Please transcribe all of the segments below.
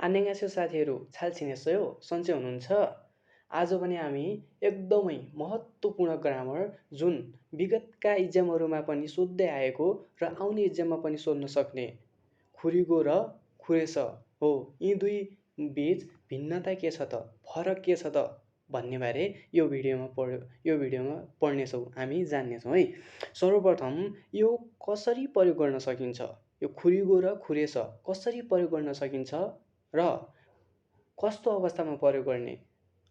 안녕하세요 साथीहरू, छालछिनेसयो सन्चै हुनुहुन्छ? आज पनि हामी एकदमै महत्त्वपूर्ण ग्रामर जुन विगतका इक्जामहरूमा पनि सोध्दै आएको र आउने इक्जाममा पनि सोध्न सक्ने खुरिगो र खुरेस हो। यी दुई बीच भिन्नता के छ त, फरक के छ त भन्नेबारे यो भिडियोमा पढ्नेछौँ, हामी जान्नेछौँ है। सर्वप्रथम यो कसरी प्रयोग गर्न सकिन्छ, यो खुरिगो र खुरेस कसरी प्रयोग गर्न सकिन्छ र कस्तो अवस्थामा प्रयोग गर्ने,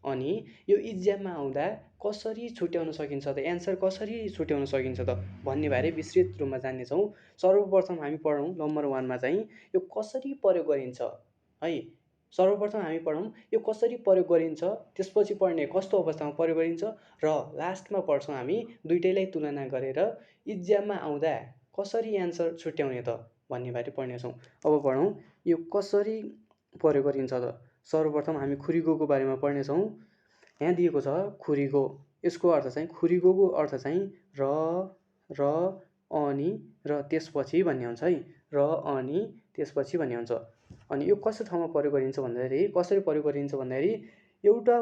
अनि यो इक्जाममा आउँदा कसरी छुट्याउन सकिन्छ त, एन्सर कसरी छुट्याउन सकिन्छ त भन्नेबारे विस्तृत रूपमा जान्नेछौँ। सर्वप्रथम हामी पढौँ नम्बर 1 मा चाहिँ यो कसरी प्रयोग गरिन्छ है। सर्वप्रथम हामी पढौँ यो कसरी प्रयोग गरिन्छ, त्यसपछि पढ्ने कस्तो अवस्थामा प्रयोग गरिन्छ र लास्टमा पढ्छौँ हामी दुईटैलाई तुलना गरेर इक्जाममा आउँदा कसरी एन्सर छुट्याउने त भन्नेबारे पढ्नेछौँ। अब पढौँ यो कसरी प्रयोग गरिन्छ त। सर्वप्रथम हामी खुरिगोको बारेमा पढ्नेछौँ। यहाँ दिएको छ खुरिगो, यसको अर्थ चाहिँ खुरिगोको अर्थ चाहिँ र अनि र त्यसपछि भन्ने हुन्छ है, र अनि त्यसपछि भन्ने हुन्छ। अनि यो कस्तो ठाउँमा प्रयोग गरिन्छ भन्दाखेरि, कसरी प्रयोग गरिन्छ भन्दाखेरि एउटा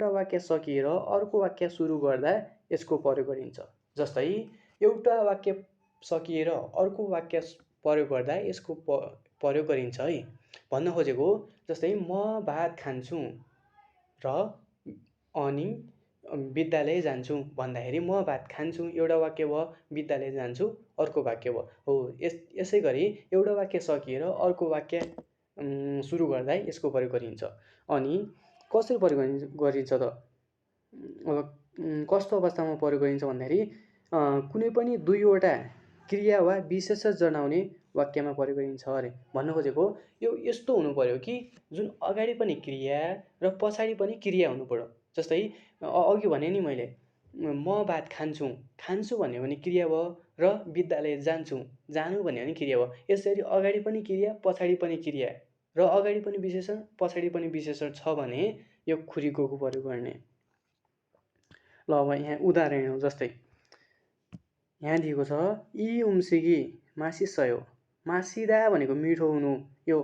वाक्य सकिएर अर्को वाक्य सुरु गर्दा यसको प्रयोग गरिन्छ। जस्तै एउटा वाक्य सकिएर अर्को वाक्य प्रयोग गर्दा यसको प्रयोग गरिन्छ है। भन्न खोजेको जस्तै म भात खान्छु र अनि विद्यालय जान्छु भन्दाखेरि म भात खान्छु एउटा वाक्य भयो, विद्यालय जान्छु अर्को वाक्य भयो हो। यसै गरी एउटा वाक्य सकिएर अर्को वाक्य सुरु गर्दा यसको प्रयोग गरिन्छ। अनि कसरी प्रयोग गरिन्छ त, अब कस्तो अवस्थामा प्रयोग गरिन्छ भन्दाखेरि कुनै पनि दुईवटा क्रिया वा विशेषण जनाउने वाक्यमा प्रयोग गरिन्छ अरे। भन्न खोजेको यो यस्तो हुनु पर्यो कि जुन अगाडि पनि क्रिया र पछाडि पनि क्रिया हुनु पर्यो। जस्तै अघि भने नि मैले म भात खान्छु, खान्छु भन्यो भने क्रिया भयो, र विद्यालय जान्छु, जानु भन्यो भने क्रिया भयो। यसरी अगाडि पनि क्रिया पछाडि पनि क्रिया र अगाडि पनि विशेषण पछाडि पनि विशेषण छ भने यो खुरिगोको प्रयोग गर्ने। ल अब यहाँ उदाहरण हो, जस्तै यहाँ दिएको छ यी उम्सिगी मासिसयो। मासिदा भनेको मिठो हुनु, यो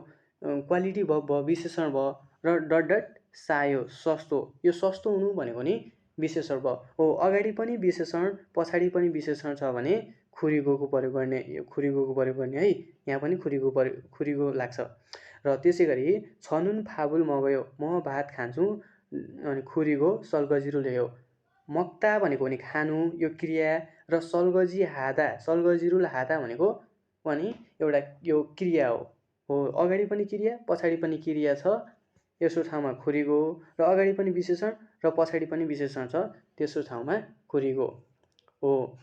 क्वालिटी भयो, विशेषण भयो, र डट डट सायो सस्तो, यो सस्तो हुनु भनेको नि विशेषण भयो हो। अगाडि पनि विशेषण पछाडि पनि विशेषण छ भने खुरिगोको प्रयोग गर्ने, यो खुरिगोको प्रयोग गर्ने है। यहाँ पनि खुरिगो लाग्छ। र त्यसै गरी छनुन फाबुल मगयो, म भात खान्छु अनि खुरिगो सल्गजिरो ल्यायो। मक्ता भनेको नि खानु, यो क्रिया, र सल्गजिरुल हादा भनेको पनि एउटा यो क्रिया हो। अगाडि पनि क्रिया पछाडि पनि क्रिया छ, यसो ठाउँमा खुरिगो, र अगाडि पनि विशेषण र पछाडि पनि विशेषण छ, त्यसो ठाउँमा खुरिगो हो।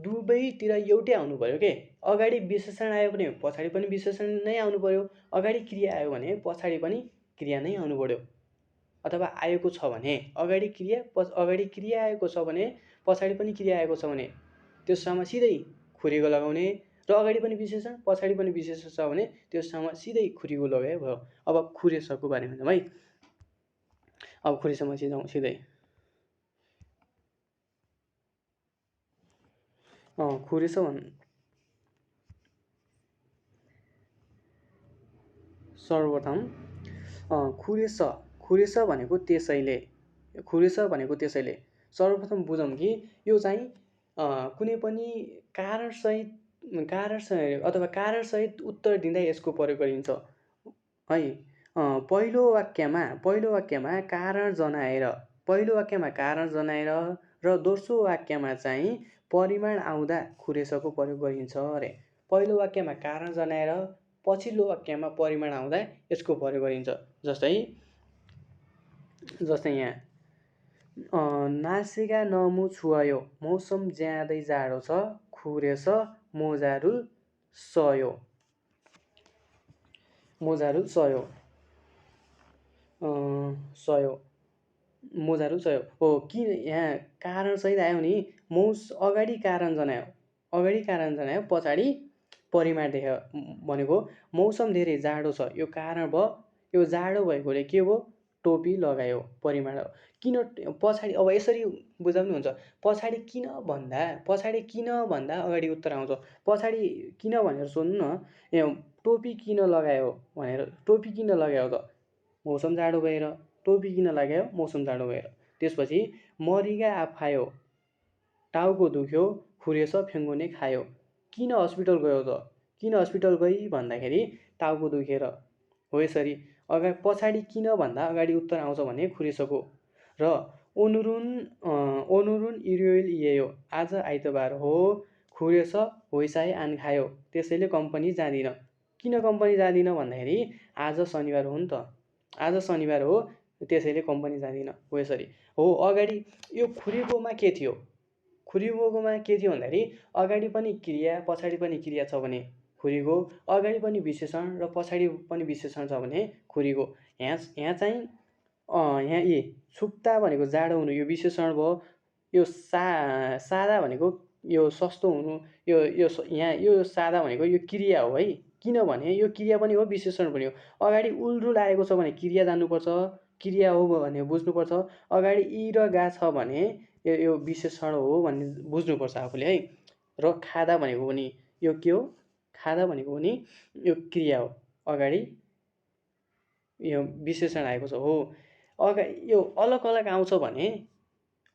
दुवैतिर एउटै आउनु पर्यो के, अगाडि विशेषण आयो भने पछाडि पनि विशेषण नै आउनु पर्यो, अगाडि क्रिया आयो भने पछाडि पनि क्रिया नै आउनु पर्यो। अथवा आएको छ भने अगाडि क्रिया आएको छ भने पछाडि पनि क्रिया आएको छ भने त्यस ठाउँमा सिधै खुरिगो लगाउने, र अगाडि पनि विशेषण पछाडि पनि विशेषण छ भने त्यस ठाउँमा सिधै खुरिगो लगाए भयो। अब खुरेसको बारेमा जाउँ है। अब खुरेसमा जाउँ सिधै। खुरेस सर्वप्रथम खुरेस भनेको त्यसैले सर्वप्रथम बुझौँ कि यो चाहिँ कुनै पनि कारणसहित अथवा कारणसहित उत्तर दिँदा यसको प्रयोग गरिन्छ है। पहिलो वाक्यमा कारण जनाएर र दोस्रो वाक्यमा चाहिँ परिमाण आउँदा खुरेसको प्रयोग गरिन्छ अरे। पहिलो वाक्यमा कारण जनाएर पछिल्लो वाक्यमा परिमाण आउँदा यसको प्रयोग गरिन्छ। जस्तै यहाँ नासिगा नमु छुवायो, मौसम ज्यादै जाडो छ, खुरेस मोजारुल सयो। मोजारुल सयो हो। किन यहाँ कारण सहित आयो नि, अगाडि कारण जनायो पछाडि परिमाण देखायो भनेको मौसम धेरै जाडो छ, यो कारण भयो। यो जाडो भएकोले के भयो, टोपी लगायो परिमाण किन पछाडि अब यसरी बुझाउनु हुन्छ पछाडि किन भन्दा अगाडि उत्तर आउँछ पछाडि किन भनेर सोध्नु न टोपी किन लगायो भनेर टोपी किन लगायो त मौसम जाडो भएर टोपी किन लगायो मौसम जाडो भएर त्यसपछि मरिगा आफायो टाउको दुख्यो खुरेछ फेङ्गुने खायो किन हस्पिटल गयो त किन हस्पिटल गई भन्दाखेरि टाउको दुखेर हो यसरी पछाडि किन भन्दा अगाडि उत्तर आउँछ भने खुरेसको र ओनुरुन इरियोल इयो आज आइतबार हो खुरेछ होइसाए आन खायो त्यसैले कम्पनी जाँदिन किन कम्पनी जाँदिन भन्दाखेरि आज शनिबार हो नि त आज शनिबार हो त्यसैले कम्पनी जाँदिन हो यसरी हो अगाडि यो खुरेकोमा के थियो खुरेकोमा के थियो भन्दाखेरि अगाडि पनि क्रिया पछाडि पनि क्रिया छ भने खुरीको अगाडि पनि विशेषण र पछाडि पनि विशेषण छ भने खुरीको यहाँ चाहिँ यहाँ यी सुक्ता भनेको जाडो हुनु यो विशेषण भयो यो सादा भनेको यो सस्तो हुनु यो यहाँ यो सादा भनेको यो क्रिया हो है किनभने यो क्रिया पनि हो विशेषण पनि हो अगाडि उल्रुल आएको छ भने क्रिया जान्नुपर्छ क्रिया हो भने बुझ्नुपर्छ अगाडि इ र गा छ भने यो विशेषण हो भन्ने बुझ्नुपर्छ आफूले है र खादा भनेको पनि यो के हो खादा भनेको पनि यो क्रिया हो अगाडि यो विशेषण आएको छ हो यो अलग अलग आउँछ भने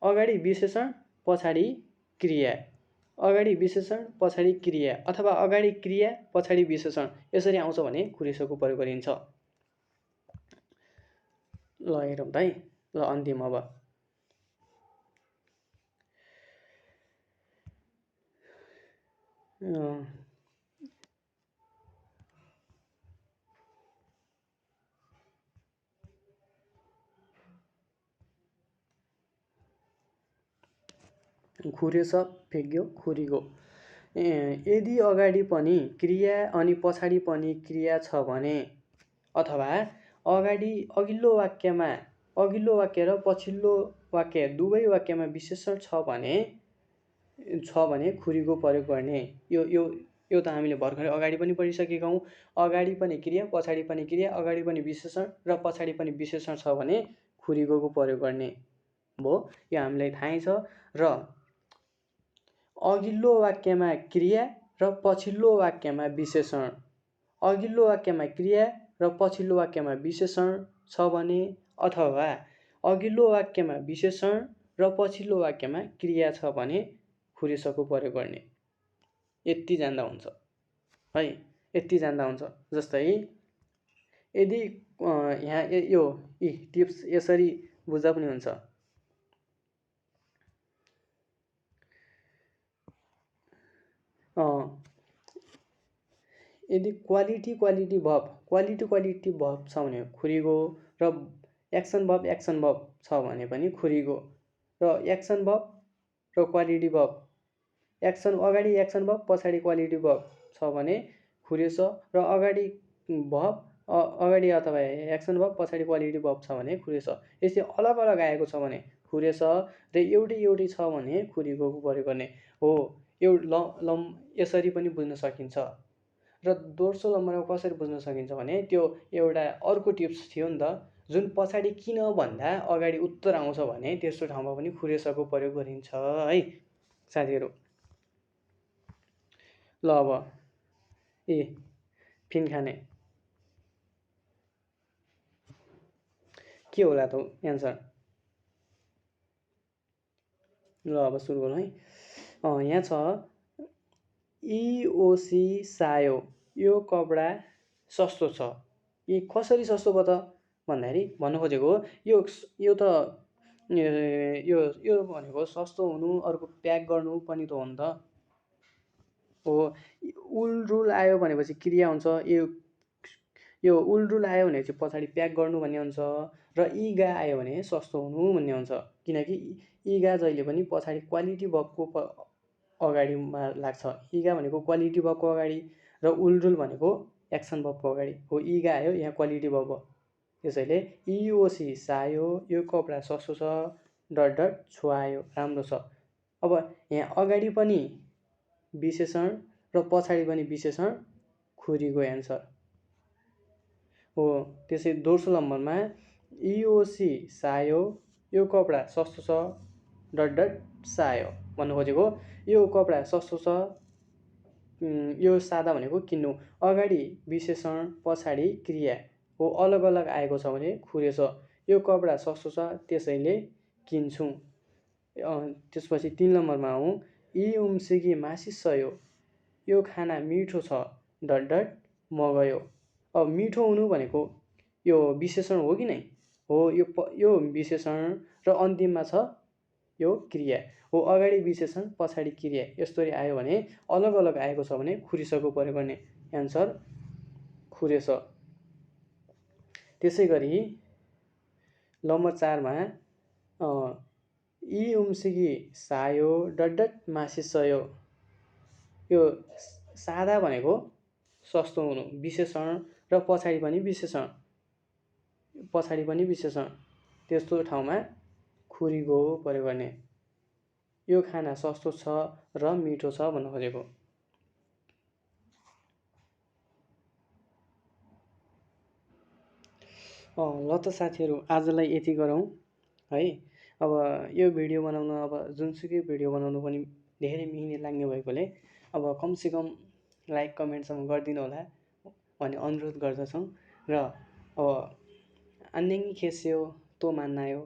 अगाडि विशेषण पछाडि क्रिया अगाडि विशेषण पछाडि क्रिया अथवा अगाडि क्रिया पछाडि विशेषण यसरी आउँछ भने खुरेसको प्रयोग गरिन्छ ल हेरौँ त है ल अन्तिम अब खुरेछ फेग्यो खुरीगो यदि अगाडि पनि क्रिया अनि पछाडि पनि क्रिया छ भने अथवा अघिल्लो वाक्य र पछिल्लो वाक्य दुवै वाक्यमा विशेषण छ भने खुरीको प्रयोग गर्ने यो त हामीले भर्खरै अगाडि पनि पढिसकेका हौँ अगाडि पनि क्रिया पछाडि पनि क्रिया अगाडि पनि विशेषण र पछाडि पनि विशेषण छ भने खुरीको प्रयोग गर्ने भयो यो हामीलाई थाहै छ र अघिल्लो वाक्यमा क्रिया र पछिल्लो वाक्यमा विशेषण अघिल्लो वाक्यमा क्रिया र पछिल्लो वाक्यमा विशेषण छ भने अथवा अघिल्लो वाक्यमा विशेषण र पछिल्लो वाक्यमा क्रिया छ भने खुरेसको प्रयोग गर्ने यति जान्दा हुन्छ है यति जान्दा हुन्छ जस्तै यदि यहाँ यो टिप्स यसरी बुझ्दा पनि हुन्छ यदि क्वालिटी भर्ब छ भने खुरीगो र एक्सन भर्ब छ भने पनि खुरीगो र एक्सन भर्ब र क्वालिटी भर्ब अगाडि एक्सन भर्ब पछाडि क्वालिटी भर्ब छ भने खुरेछ र अगाडि अथवा एक्सन भर्ब पछाडि क्वालिटी भर्ब छ भने खुरेछ यस्तै अलग अलग आएको छ भने खुरेछ र एउटै छ भने खुरीगो प्रयोग गर्ने हो यसरी पनि बुझ्न सकिन्छ र दोस्रो नम्बरमा कसरी बुझ्न सकिन्छ भने त्यो एउटा अर्को टिप्स थियो नि त जुन पछाडि किन भन्दा अगाडि उत्तर आउँछ भने त्यस्तो ठाउँमा पनि खुरेसको प्रयोग गरिन्छ है साथीहरू ल अब फिन खाने के होला त एन्सर ल अब सुरु गरौँ है यहाँ छ इओसी सायो यो कपडा सस्तो छ यी कसरी सस्तो भयो त भन्दाखेरि भन्नु खोजेको यो त यो भनेको सस्तो हुनु अर्को प्याक गर्नु पनि त हो नि त हो उल रुल आयो भनेपछि क्रिया हुन्छ यो उल रुल आयो भनेपछि पछाडि प्याक गर्नु भन्ने हुन्छ र इगा आयो भने सस्तो हुनु भन्ने हुन्छ किनकि इगा जहिले पनि पछाडि क्वालिटी भर्बको अगाडिमा लाग्छ इगा भनेको क्वालिटी भर्बको अगाडि र उल रुल भनेको एक्सन भर्बको अगाडि हो इगा आयो यहाँ क्वालिटी भर्ब हो त्यसैले इओसी सायो यो कपडा सस्तो छ डट डट छुवायो राम्रो छ अब यहाँ अगाडि पनि विशेषण र पछाडि पनि विशेषण खुरीको एन्सर हो त्यसै दोस्रो नम्बरमा इओसी सायो यो कपडा सस्तो छ डट डट सायो भन्नु खोजेको यो कपडा सस्तो छ यो सादा भनेको किन्नु अगाडि विशेषण पछाडि क्रिया हो अलग अलग आएको छ भने खुरेछ यो कपडा सस्तो छ त्यसैले किन्छौँ। त्यसपछि 3 नम्बरमा आउँ यी उम्सिकी मासिसयो यो खाना मिठो छ डट डट मगयो। अब मिठो हुनु भनेको यो विशेषण हो कि नै हो यो विशेषण र अन्तिममा छ यो क्रिया हो अगाडि विशेषण पछाडि क्रिया यस्तरी आयो भने अलग अलग आएको छ भने खुरिसको प्रयोग गर्ने एन्सर खुरेछ। त्यसै गरी नम्बर 4 मा यी उम्सिकी सायो डट डट मासिसयो यो सादा भनेको सस्तो हुनु विशेषण र पछाडि पनि विशेषण त्यस्तो ठाउँमा खुरीको प्रयोग गर्ने यो खाना सस्तो छ र मिठो छ भन्न खोजेको। ल त साथीहरू आजलाई यति गरौँ है। अब यो भिडियो बनाउन अब जुनसुकै भिडियो बनाउनु पनि धेरै मिहिनेत लाग्ने भएकोले अब कमसेकम लाइक कमेन्टसम्म गरिदिनु होला भन्ने अनुरोध गर्दछौँ। र अब अन्यङ्गी खेस्यो तो मान्नायो